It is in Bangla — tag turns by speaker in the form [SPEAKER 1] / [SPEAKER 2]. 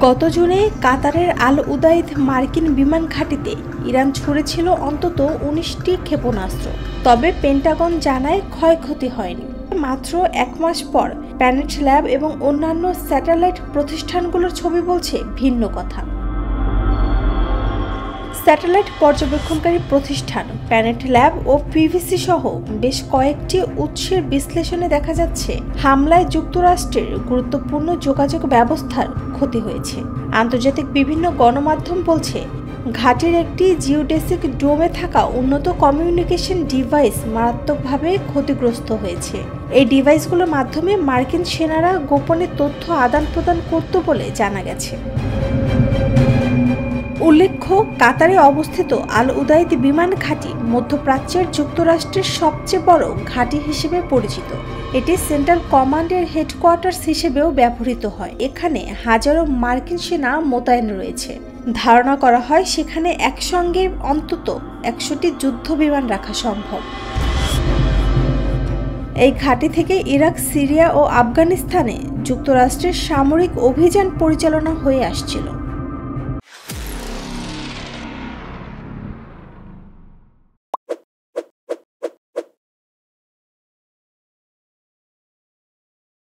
[SPEAKER 1] গত জুনে কাতারের আল উদাইদ মার্কিন বিমান ঘাঁটিতে ইরান ছুড়েছিল অন্তত ১৯টি ক্ষেপণাস্ত্র। তবে পেন্টাগন জানায় ক্ষয়ক্ষতি হয়নি। মাত্র এক মাস পর প্ল্যানেট ল্যাব এবং অন্যান্য স্যাটেলাইট প্রতিষ্ঠানগুলোর ছবি বলছে ভিন্ন কথা। স্যাটেলাইট পর্যবেক্ষণকারী প্রতিষ্ঠান প্ল্যানেট ল্যাব ও পিভিসি সহ বেশ কয়েকটি উৎসের বিশ্লেষণে দেখা যাচ্ছে হামলায় যুক্তরাষ্ট্রের গুরুত্বপূর্ণ যোগাযোগ ব্যবস্থার ক্ষতি হয়েছে। আন্তর্জাতিক বিভিন্ন গণমাধ্যম বলছে ঘাঁটির একটি জিওডেসিক ডোমে থাকা উন্নত কমিউনিকেশন ডিভাইস মারাত্মকভাবে ক্ষতিগ্রস্ত হয়েছে। এই ডিভাইসগুলোর মাধ্যমে মার্কিন সেনারা গোপনে তথ্য আদান প্রদান করত বলে জানা গেছে। উল্লেখ্য, কাতারে অবস্থিত আল উদাইদ বিমান ঘাঁটি মধ্যপ্রাচ্যের যুক্তরাষ্ট্রের সবচেয়ে বড় ঘাঁটি হিসেবে পরিচিত। এটি সেন্ট্রাল কমান্ডের হেডকোয়ার্টার্স হিসেবেও ব্যবহৃত হয়। এখানে হাজারো মার্কিন সেনা মোতায়েন রয়েছে। ধারণা করা হয় সেখানে একসঙ্গে অন্তত ১০০টি যুদ্ধ বিমান রাখা সম্ভব। এই ঘাঁটি থেকে ইরাক, সিরিয়া ও আফগানিস্তানে যুক্তরাষ্ট্রের সামরিক অভিযান পরিচালনা হয়ে আসছিল।